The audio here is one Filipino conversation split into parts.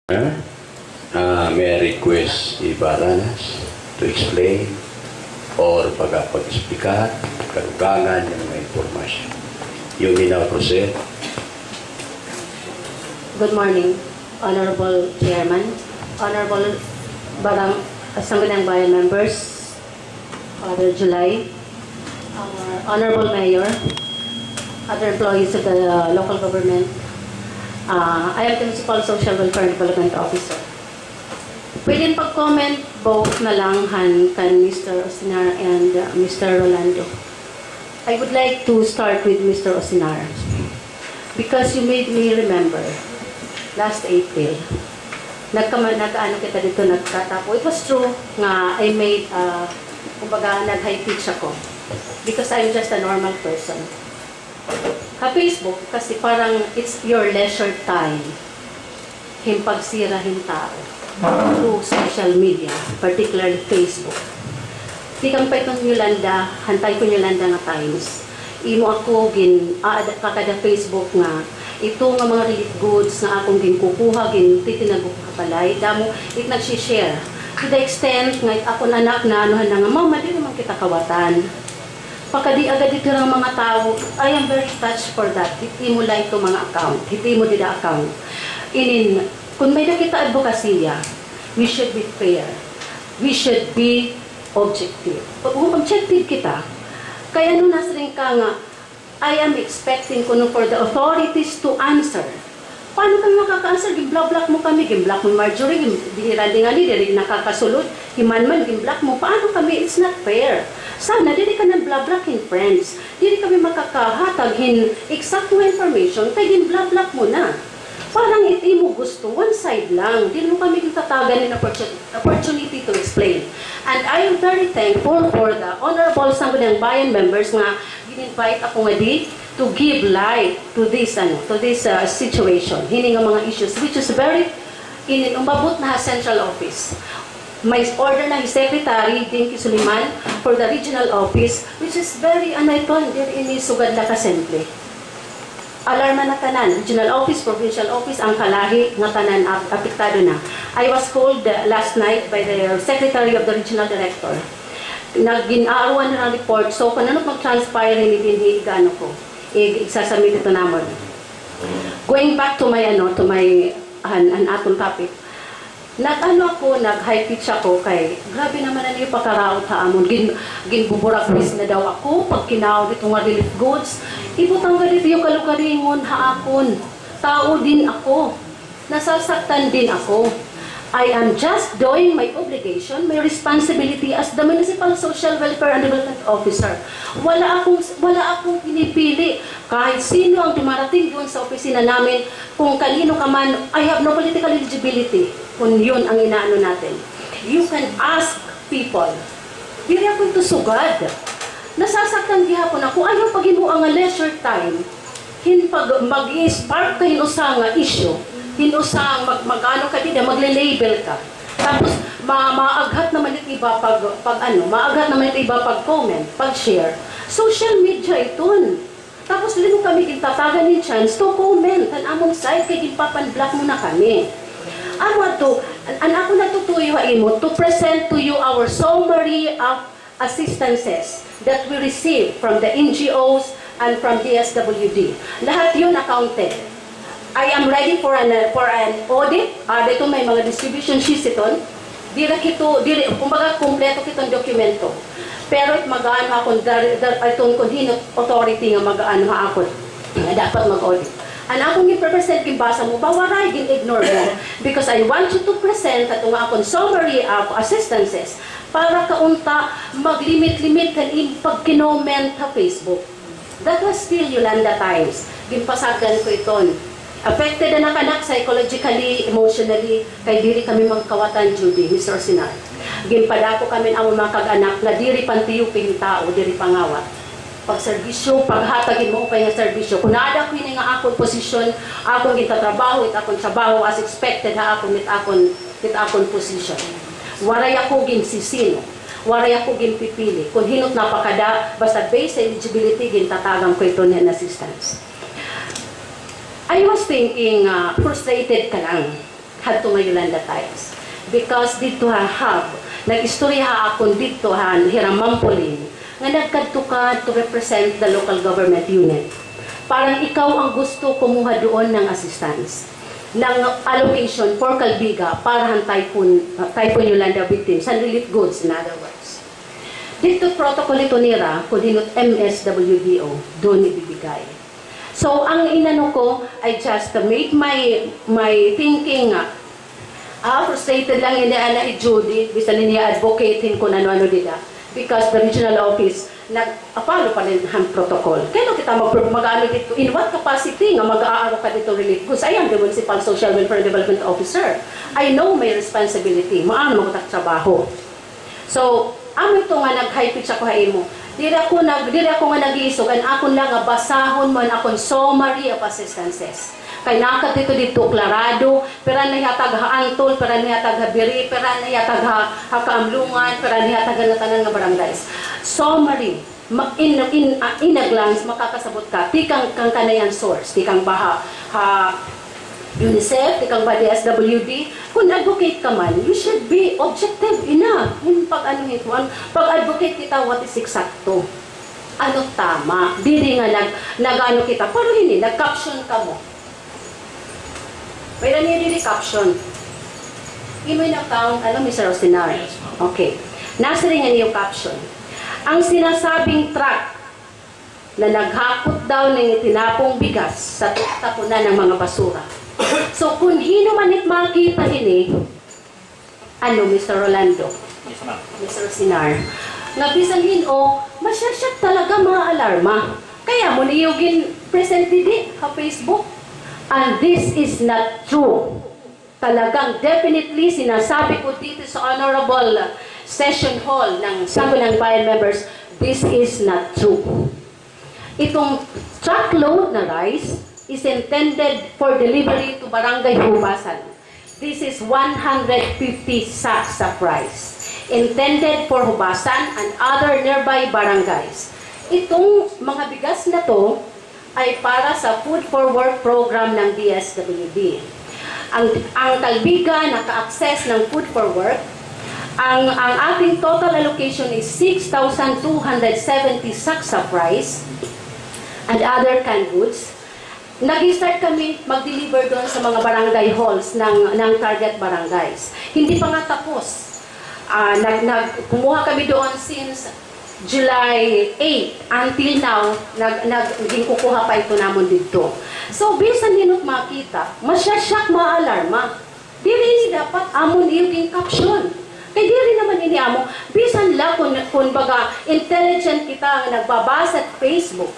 May I request Ibaranas to explain or pag-explicar kalugangan ng mga informasyon. You may now proceed. Good morning, Honorable Chairman, Honorable Sangguniang Bayan members, Father July, Honorable Mayor, other employees of the local government. I am the Municipal Social Welfare and Development Officer. Pwede pag-comment both na lang kan Mr. Osinar and Mr. Rolando. I would like to start with Mr. Osinar because you made me remember last April. Nagkaano kita dito, nagkatapo. It was true nga I made, kumbaga, nag-high pitch ako because I'm just a normal person. Facebook, kasi parang it's your leisure time. Himpagsirahin tao through social media, particularly Facebook. Di kang pa itong Yolanda, hantay ko Yolanda nga times. Imo ako kakada Facebook nga, ito nga mga relief goods na akong ginkukuha, titinagok ka palay, damo, it nagsishare. To the extent nga ako nanak na anuhan na nga, mama, di naman kita kawatan. Pagkadi agad dito ng mga tao, I am very touched for that. Hindi mo lang ito mga account. Hindi mo dito account. Kung may nakita advokasya, we should be fair. We should be objective. Kung objective kita, kaya nung nasa rin ka nga, I am expecting kuno for the authorities to answer. Paano kang makaka-answer? Gimblock mo kami, gimblock mo Marjorie, dihirandi nga ni, diri nakakasulod, himan-man, gimblock mo. Paano kami? It's not fair. Sana, dili ka ng blablakin, friends. Dili kami makakahataghin exact mo information, kaya gimblock mo na. Parang iti mo gusto, one side lang. Dili mo kami tatagan ng opportunity to explain. And I am very thankful for the Honorable Sangguniang Bayan members nga in-invite ako nga to give light to this situation, hini nga mga issues which is very umabot na central office. May order na his secretary Dinky Suliman for the regional office which is very inisugad na kasimple. Alarma na tanan, regional office, provincial office, ang kalahi nga tanan apektado na. I was called last night by the secretary of the regional director. Nag-ginaaruan na ng report, so kung ano mag-transpire ni dinhi gaano ko isasamit ito naman. Going back to my atong topic, nag-high pitch ako kay, grabe naman na niyo pagkaraot ha amon, ginbuburak-bis na daw ako, pag kinaw dito nga relief goods, ibutang nga dito yung kalukaringon ha akon, tao din ako, nasasaktan din ako. I am just doing my obligation, my responsibility as the Municipal Social Welfare and Development Officer. Wala akong pinipili. Kahit sino ang dumarating doon sa opisina namin, kung kanino ka man, I have no political eligibility. Kung yun ang inaano natin. You can ask people. Dili ako ito sugad. Nasasaktan gihapon ako. Ayaw pag ang leisure time, mag-spark kayo sa nga issue. Hinusang mag-ano ka din, magle-label ka. Tapos maaghat naman ito iba maaghat naman ito iba pag-comment, pag-share. Social media ito. Tapos din mo kami kitatagan ni chance to comment an among side kay gipapan-block mo na kami. Ako natutuyo imo to present to you our summary of assistances that we receive from the NGOs and from DSWD. Lahat yun accounted. I am ready for an audit. Dito may mga distribution sheets ito. Kumbaga, kumpleto kitong dokumento. Pero mag-ano ako, itong kunhinot authority nga mag-ano ako, dapat mag-audit. Ang akong i-present, kimbasa mo, bawaray, gin-ignore mo. Because I want you to present at akong summary of assistances para kaunta mag-limit-limit kan pag kinoment sa Facebook. That was still Yolanda times. Gimpasagan ko ito. Affected na nakanak psychologically, emotionally, kay diri kami magkawatan Judy, Mr. Sinar. Ginpadako kami ang mga kag-anak na diri pantiyuping tao, diri pangawat. Pag-serbisyo, paghatagin mo upay nga serbisyo. Kung naada ko yun nga akong posisyon, akong gitatrabaho, akong trabaho as expected ha akong akong posisyon. Waray ako ginsisino. Waray ako ginpipili. Kung hinot napakada, basta based sa eligibility, gintatagang ko ito na assistance. I was thinking, frustrated ka lang. hadto nga Yolanda Times. Because dito nag-istorya akon dito hiramampolin nga nagkadto ka to represent the local government unit. Parang ikaw ang gusto kumuha doon ng assistance, ng allocation for Calbiga para ang Typhoon Yolanda victims and relief goods in other words. Dito protocol ito nira, kudinot MSWDO, doon ibibigay. So, ang inano ko, I just made my thinking, frustrated lang ina Judy, bisa niya advocating kung ano-ano dita. Because the regional office, nag-follow pa rin ang protocol. Kaya kita mag-ano dito, in what capacity nga mag-aaro ka dito relief goods? I am the Municipal Social Welfare Development Officer. I know my responsibility. Maano mo trabaho. So, amo ito nga nag-hype siya ko mo. Diri ako nga nag-iisog, ang akon lang nga basahon mo akong summary of assistances. Kay nakat dito klarado, pera na yatag haantol, pera na yatag habiri, pera na yatag kaamlungan, pera na yatag tanan nga barangays. Summary, in a glance, makakasabot ka, tikang kang kanayan source, tikang baha, UNICEF, tikang ba DSWD, kung advocate ka man, you should be objective enough. Yung pag-advocate kita, what is eksakto? Ano tama? Dili nga nag-ano kita, pero hindi, nag-caption ka mo. May nangyari caption. Imo yung account, Mr. Rosinar? Okay. Nasa rin nga yung caption. Ang sinasabing truck na naghakot daw ng itinapong bigas sa tapunan ng mga basura. So, kung hino manit makita ini, Mr. Rolando? Yes, ma'am. Mr. Rosinar? Nga bisan hino, masyasyak talaga mga alarma. Kaya mo niyugin present didi sa Facebook. And this is not true. Talagang definitely sinasabi ko dito sa Honorable Session Hall ng Sangguniang Bayan members, this is not true. Itong truckload na rice is intended for delivery to Barangay Hubasan. This is 150 sacks of rice intended for Hubasan and other nearby barangays. Itong mga bigas na to ay para sa Food for Work program ng DSWD. Ang Calbiga naka-access ng Food for Work. Ang ating total allocation is 6,270 sacks of rice and other canned goods. Nag-start kami mag-deliver doon sa mga barangay halls ng target barangays. Hindi pa nga tapos. Kumuha kami doon since July 8 until now, naging kukuha pa ito namon dito. So, bisan hinot makita, masyasyak ma-alarma. Dili ni dapat amon yung caption. Kaya dili naman ini amo, bisan lang kung baga intelligent kita ang nagbabasa at Facebook,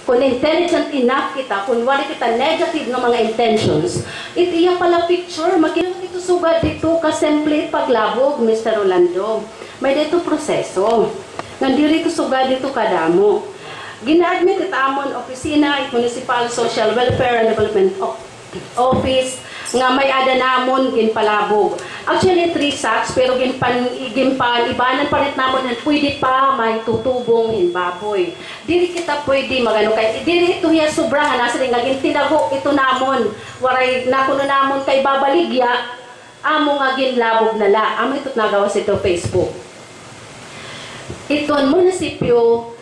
kung intelligent enough kita, kung wala kita negative ng mga intentions, iya pala picture, makita dito sugad dito ka-template paglabog, Mr. Rolando. May dito proseso. Nandiri ko sugad dito kadamo. Gina-admit ita amon opisina at Municipal Social Welfare and Development Office nga may ada namon ginpalabog. Actually 3 sacks pero ibanan pa rin namon na pwede pa may tutubong in baboy. Dili kita pwede magano kay dili ito ya sobra nga nasa ring tinago ito namon. Waray nakuno namon kay babaligya amo nga ginlabog nala. Amo ito nagawa sa ito Facebook. Ito ang munisipyo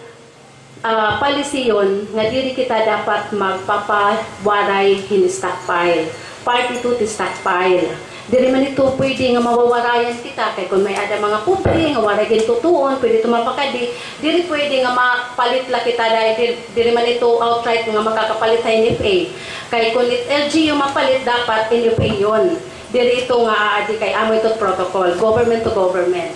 palisyon nga dili kita dapat magpapawaray in stockpile. Party to stockpile. Dili man ito pwede nga mawawarayan kita kay kung may ada mga kupri nga waray gintutuon, pwede ito mapakadi. Dili pwede nga mapalit la kita dahil dili man ito outright nga makakapalit sa NFA. Kay kung LGU mapalit dapat NFA yon. Dili ito nga aadi kay amo ito protocol, government to government.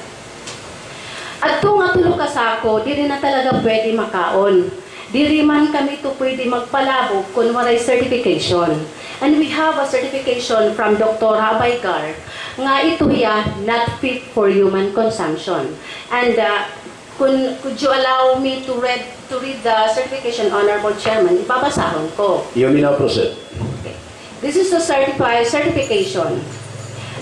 At ito nga tulog kasako, dili na talaga pwede makaon. Dili man kami ito pwede magpalabog kung waray certification. And we have a certification from Dr. Habaygar nga ito not fit for human consumption. And could you allow me to read the certification, Honorable Chairman? Ibabasahon ko. You may now proceed. Okay. This is the certification.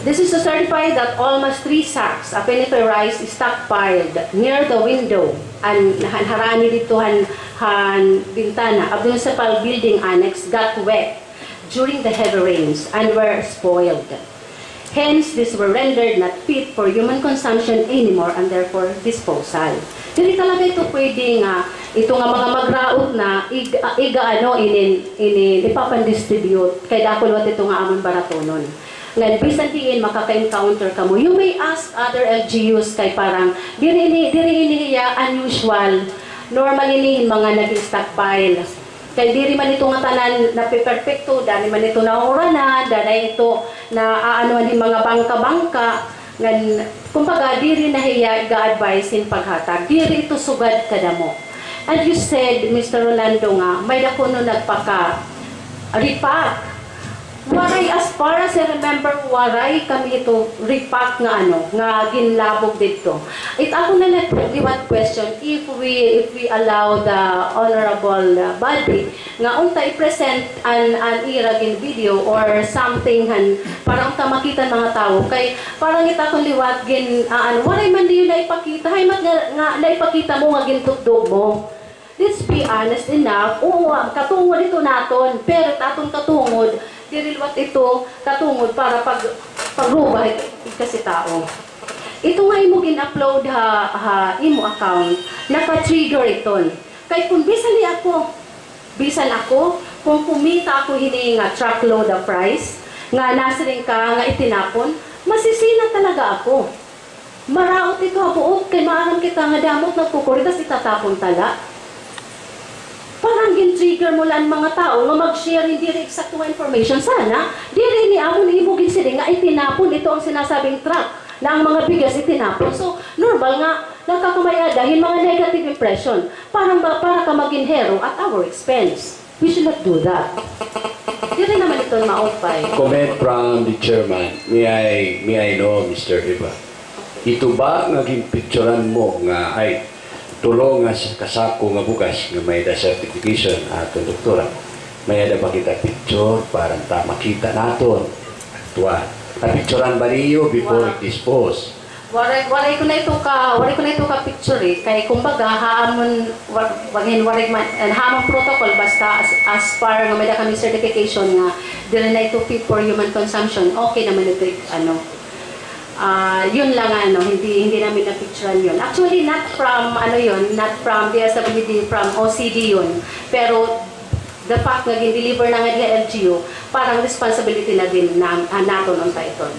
This is to certify that almost 3 sacks of Penifer rice is stockpiled near the window and harani dito han bintana of the municipal building annex got wet during the heavy rains and were spoiled. Hence, these were rendered not fit for human consumption anymore and therefore disposal. Dili talaga ito pwede nga, ito nga mga magraot na ipapandistribute kay dakol wat ito nga amon baratonon. Ngayon, bisan diin makaka-encounter ka mo. You may ask other LGUs kay parang, diri ini unusual. Normally ni mga nag-stockpile. Kay diri man ito nga tanan na perfecto, dani man ito na orana, dani ito na aano ni mga bangka-bangka. Ngan, kumbaga, diri na hiya ga-advise in paghatag. Diri ito sugad kada mo. And you said, Mr. Rolando nga, may dako no nagpaka-repack. Waray, as far as I remember, waray kami ito repack nga nga ginlabog dito. It ako na liwat question, if we allow the honorable body nga unta i-present an iragin video or something para unta makita mga tao kay parang ita kung liwat waray man diyo na ipakita, hay mat nga naipakita mo nga gintugdog mo. Let's be honest enough, oo, katungod ito naton, pero tatong katungod, dirilwat ito katungod para pagrubah kasi tao. Ito nga imo gin-upload imo account, naka-trigger ito. Kay kung bisan ako, kung kumita ako hini nga truckload of price, nga nasiring ka, nga itinapon, masisina talaga ako. Maraot ito buot, kay maaram kita nga damot nagkukuritas itatapon tala. Parang gin-trigger mo lang mga tao nga mag-share hindi rin eksakto information. Sana, di rin ni ako niibugin sila nga itinapon. Ito ang sinasabing truck na ang mga bigas itinapon. So, normal nga, nagkakamaya dahil mga negative impression. Para ka maging hero at our expense. We should not do that. Di rin naman ito maupay. Comment from the chairman. May I know, Mr. Iba? Ito ba nga picturean mo nga ay tulong nga sa kasako nga bukas nga may da certification ato doktora. May ada ba kita picture para makita naton. Tuwa. Na-picturean ba niyo before dispose? Waray ko na ito ka picture kay kumbaga hamon hamon protocol basta as far nga may da kami certification nga dili na ito fit for human consumption. Okay naman ito yun lang hindi namin na-picturean yun. Actually, not from DSWD, from OCD yun. Pero, the fact na gin-deliver na nga LGU, parang responsibility na din nato ng title.